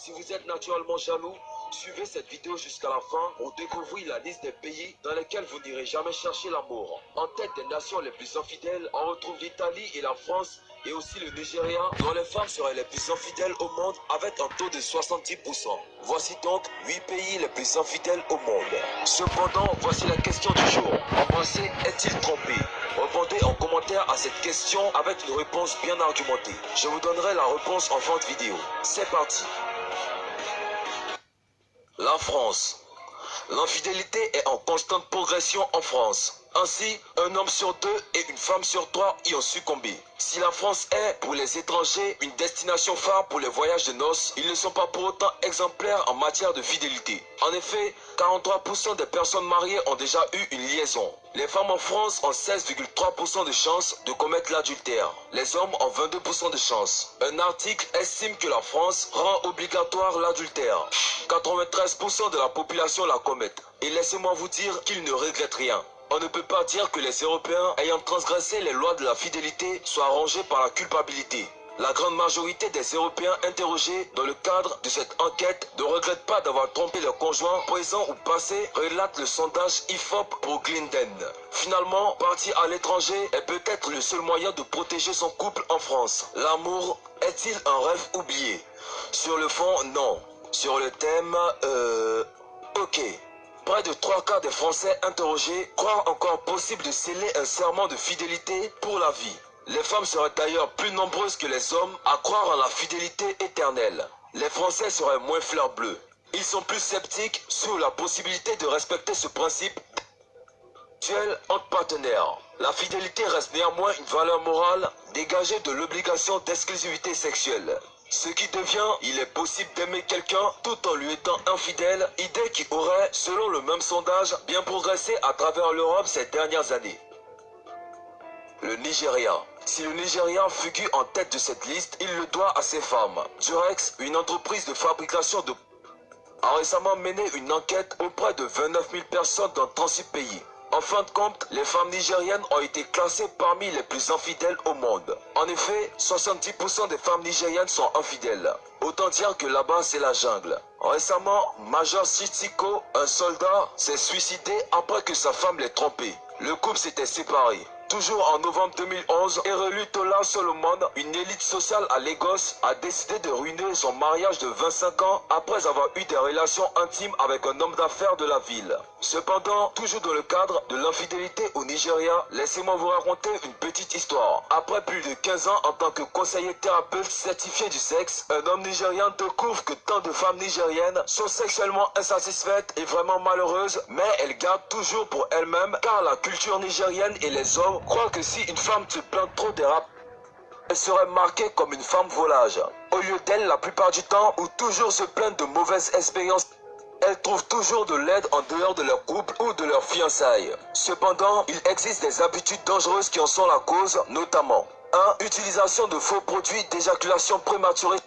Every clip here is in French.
Si vous êtes naturellement jaloux, suivez cette vidéo jusqu'à la fin pour découvrir la liste des pays dans lesquels vous n'irez jamais chercher l'amour. En tête des nations les plus infidèles, on retrouve l'Italie et la France et aussi le Nigeria, dont les femmes seraient les plus infidèles au monde avec un taux de 70%. Voici donc 8 pays les plus infidèles au monde. Cependant, voici la question du jour. Embrasser est-il trompé? Répondez en commentaire à cette question avec une réponse bien argumentée. Je vous donnerai la réponse en fin de vidéo. C'est parti. La France. L'infidélité est en constante progression en France. Ainsi, un homme sur 2 et une femme sur 3 y ont succombé. Si la France est, pour les étrangers, une destination phare pour les voyages de noces, ils ne sont pas pour autant exemplaires en matière de fidélité. En effet, 43% des personnes mariées ont déjà eu une liaison. Les femmes en France ont 16,3% de chances de commettre l'adultère. Les hommes ont 22% de chances. Un article estime que la France rend obligatoire l'adultère. 93% de la population la commettent. Et laissez-moi vous dire qu'ils ne regrettent rien. On ne peut pas dire que les Européens ayant transgressé les lois de la fidélité soient rongés par la culpabilité. La grande majorité des Européens interrogés dans le cadre de cette enquête ne regrettent pas d'avoir trompé leur conjoint présent ou passé, relate le sondage IFOP pour Glinden. Finalement, partir à l'étranger est peut-être le seul moyen de protéger son couple en France. L'amour est-il un rêve oublié? Sur le fond, non. Sur le thème, ok. Près de 3 quarts des Français interrogés croient encore possible de sceller un serment de fidélité pour la vie. Les femmes seraient d'ailleurs plus nombreuses que les hommes à croire en la fidélité éternelle. Les Français seraient moins fleurs bleues. Ils sont plus sceptiques sur la possibilité de respecter ce principe entre partenaires. La fidélité reste néanmoins une valeur morale dégagée de l'obligation d'exclusivité sexuelle. Ce qui devient, il est possible d'aimer quelqu'un tout en lui étant infidèle, idée qui aurait, selon le même sondage, bien progressé à travers l'Europe ces dernières années. Le Nigeria. Si le Nigeria figure en tête de cette liste, il le doit à ses femmes. Durex, une entreprise de fabrication de a récemment mené une enquête auprès de 29 000 personnes dans 36 pays. En fin de compte, les femmes nigériennes ont été classées parmi les plus infidèles au monde. En effet, 70% des femmes nigériennes sont infidèles. Autant dire que là-bas, c'est la jungle. Récemment, Major Sissoko, un soldat, s'est suicidé après que sa femme l'ait trompé. Le couple s'était séparé. Toujours en novembre 2011, Erelu Tola Solomon, une élite sociale à Lagos, a décidé de ruiner son mariage de 25 ans après avoir eu des relations intimes avec un homme d'affaires de la ville. Cependant, toujours dans le cadre de l'infidélité au Nigeria, laissez-moi vous raconter une petite histoire. Après plus de 15 ans en tant que conseiller thérapeute certifié du sexe, un homme nigérien découvre que tant de femmes nigériennes sont sexuellement insatisfaites et vraiment malheureuses, mais elles gardent toujours pour elles-mêmes car la culture nigérienne et les hommes croient que si une femme se plaint trop des rap, elle serait marquée comme une femme volage. Au lieu d'elle, la plupart du temps, ou toujours se plaindre de mauvaises expériences, elles trouvent toujours de l'aide en dehors de leur couple ou de leur fiançailles. Cependant, il existe des habitudes dangereuses qui en sont la cause, notamment 1. Utilisation de faux produits d'éjaculation prématurée.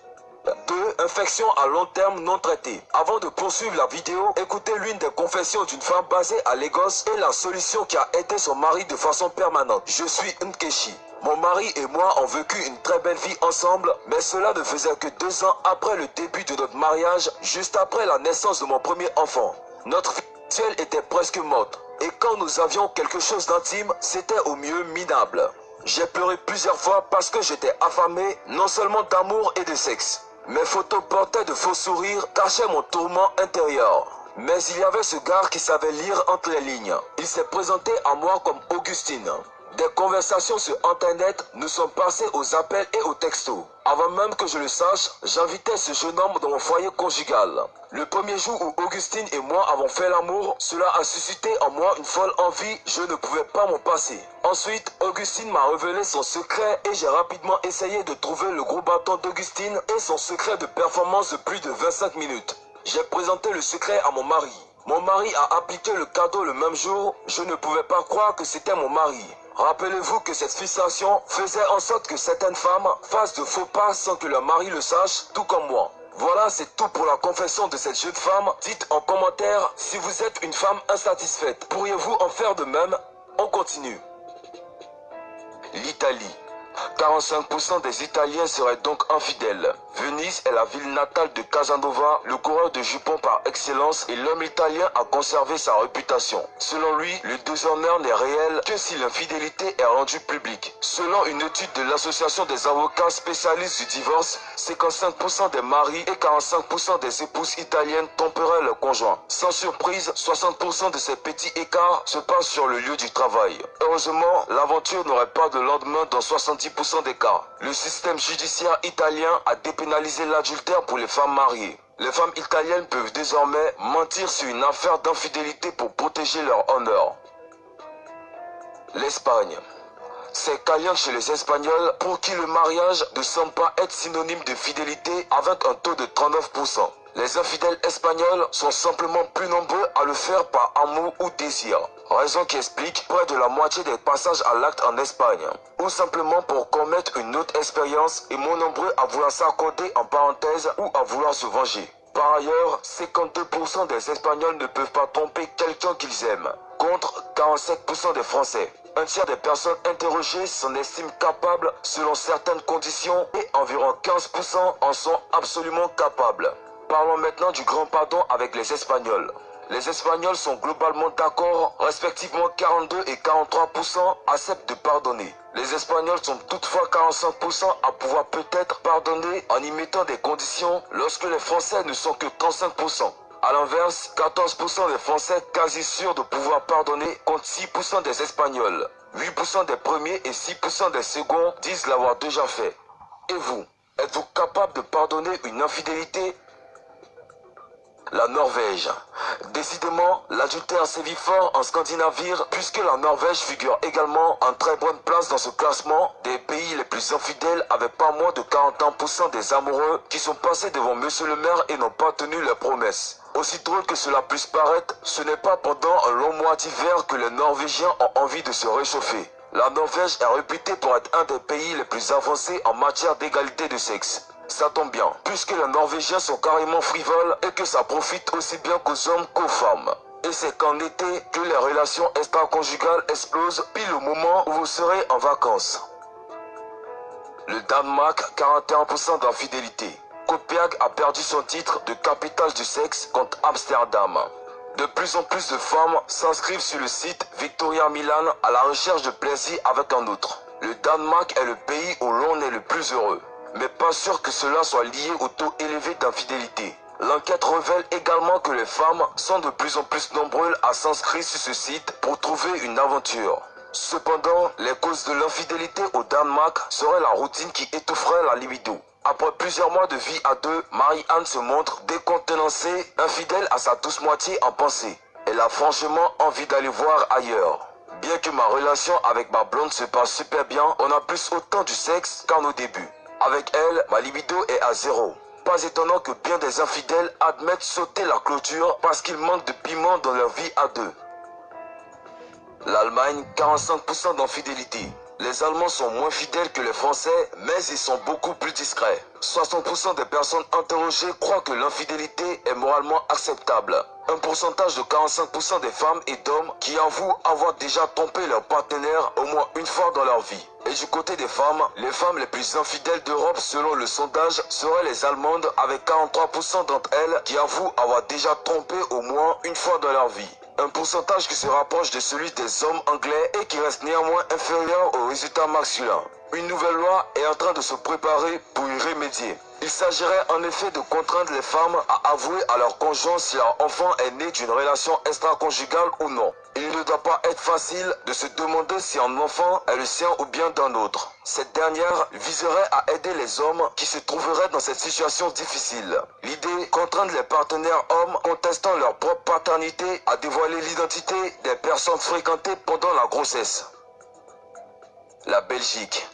2. Infection à long terme non traitée. Avant de poursuivre la vidéo, écoutez l'une des confessions d'une femme basée à Lagos et la solution qui a aidé son mari de façon permanente. Je suis Nkechi. Mon mari et moi avons vécu une très belle vie ensemble, mais cela ne faisait que 2 ans après le début de notre mariage, juste après la naissance de mon premier enfant. Notre fille sexuelle était presque morte, et quand nous avions quelque chose d'intime, c'était au mieux minable. J'ai pleuré plusieurs fois parce que j'étais affamé, non seulement d'amour et de sexe. Mes photos portaient de faux sourires, cachaient mon tourment intérieur. Mais il y avait ce gars qui savait lire entre les lignes. Il s'est présenté à moi comme Augustine. Des conversations sur internet nous sont passées aux appels et aux textos. Avant même que je le sache, j'invitais ce jeune homme dans mon foyer conjugal. Le premier jour où Augustine et moi avons fait l'amour, cela a suscité en moi une folle envie, je ne pouvais pas m'en passer. Ensuite, Augustine m'a révélé son secret et j'ai rapidement essayé de trouver le gros bâton d'Augustine et son secret de performance de plus de 25 minutes. J'ai présenté le secret à mon mari. Mon mari a appliqué le cadeau le même jour, je ne pouvais pas croire que c'était mon mari. Rappelez-vous que cette fixation faisait en sorte que certaines femmes fassent de faux pas sans que leur mari le sache, tout comme moi. Voilà, c'est tout pour la confession de cette jeune femme. Dites en commentaire si vous êtes une femme insatisfaite. Pourriez-vous en faire de même? On continue. L'Italie. 45% des Italiens seraient donc infidèles. Venise est la ville natale de Casanova, le coureur de jupons par excellence, et l'homme italien a conservé sa réputation. Selon lui, le déshonneur n'est réel que si l'infidélité est rendue publique. Selon une étude de l'association des avocats spécialistes du divorce, 55% des maris et 45% des épouses italiennes tromperaient leur conjoint. Sans surprise, 60% de ces petits écarts se passent sur le lieu du travail. Heureusement, l'aventure n'aurait pas de lendemain dans 70% des cas. Le système judiciaire italien a dépénalisé l'adultère pour les femmes mariées. Les femmes italiennes peuvent désormais mentir sur une affaire d'infidélité pour protéger leur honneur. L'Espagne. C'est caliente chez les Espagnols pour qui le mariage ne semble pas être synonyme de fidélité avec un taux de 39%. Les infidèles espagnols sont simplement plus nombreux à le faire par amour ou désir. Raison qui explique près de la moitié des passages à l'acte en Espagne. Ou simplement pour commettre une autre expérience et moins nombreux à vouloir s'accorder en parenthèse ou à vouloir se venger. Par ailleurs, 52% des Espagnols ne peuvent pas tromper quelqu'un qu'ils aiment, contre 47% des Français. Un tiers des personnes interrogées s'en estiment capables selon certaines conditions et environ 15% en sont absolument capables. Parlons maintenant du grand pardon avec les Espagnols. Les Espagnols sont globalement d'accord, respectivement 42 et 43% acceptent de pardonner. Les Espagnols sont toutefois 45% à pouvoir peut-être pardonner en y mettant des conditions, lorsque les Français ne sont que 35%. A l'inverse, 14% des Français quasi sûrs de pouvoir pardonner contre 6% des Espagnols. 8% des premiers et 6% des seconds disent l'avoir déjà fait. Et vous, êtes-vous capable de pardonner une infidélité ? La Norvège. Décidément, l'adultère sévit fort en Scandinavie puisque la Norvège figure également en très bonne place dans ce classement des pays les plus infidèles avec pas moins de 41% des amoureux qui sont passés devant Monsieur le maire et n'ont pas tenu leurs promesses. Aussi drôle que cela puisse paraître, ce n'est pas pendant un long mois d'hiver que les Norvégiens ont envie de se réchauffer. La Norvège est réputée pour être un des pays les plus avancés en matière d'égalité de sexe. Ça tombe bien, puisque les Norvégiens sont carrément frivoles et que ça profite aussi bien qu'aux hommes qu'aux femmes. Et c'est qu'en été que les relations extra-conjugales explosent pile au moment où vous serez en vacances. Le Danemark, 41% d'infidélité. Copenhague a perdu son titre de capitale du sexe contre Amsterdam. De plus en plus de femmes s'inscrivent sur le site Victoria Milan à la recherche de plaisir avec un autre. Le Danemark est le pays où l'on est le plus heureux. Mais pas sûr que cela soit lié au taux élevé d'infidélité. L'enquête révèle également que les femmes sont de plus en plus nombreuses à s'inscrire sur ce site pour trouver une aventure. Cependant, les causes de l'infidélité au Danemark seraient la routine qui étoufferait la libido. Après plusieurs mois de vie à deux, Marie-Anne se montre décontenancée, infidèle à sa douce moitié en pensée. Elle a franchement envie d'aller voir ailleurs. Bien que ma relation avec ma blonde se passe super bien, on a plus autant du sexe qu'en au début. Avec elle, ma libido est à zéro. Pas étonnant que bien des infidèles admettent sauter la clôture parce qu'il manque de piment dans leur vie à deux. L'Allemagne, 45% d'infidélité. Les Allemands sont moins fidèles que les Français, mais ils sont beaucoup plus discrets. 60% des personnes interrogées croient que l'infidélité est moralement acceptable. Un pourcentage de 45% des femmes et d'hommes qui avouent avoir déjà trompé leur partenaire au moins une fois dans leur vie. Et du côté des femmes, les femmes les plus infidèles d'Europe selon le sondage seraient les Allemandes avec 43% d'entre elles qui avouent avoir déjà trompé au moins une fois dans leur vie. Un pourcentage qui se rapproche de celui des hommes anglais et qui reste néanmoins inférieur au résultat masculin. Une nouvelle loi est en train de se préparer pour y remédier. Il s'agirait en effet de contraindre les femmes à avouer à leur conjoint si leur enfant est né d'une relation extra-conjugale ou non. Il ne doit pas être facile de se demander si un enfant est le sien ou bien d'un autre. Cette dernière viserait à aider les hommes qui se trouveraient dans cette situation difficile. L'idée, contraindre les partenaires hommes contestant leur propre paternité à dévoiler l'identité des personnes fréquentées pendant la grossesse. La Belgique.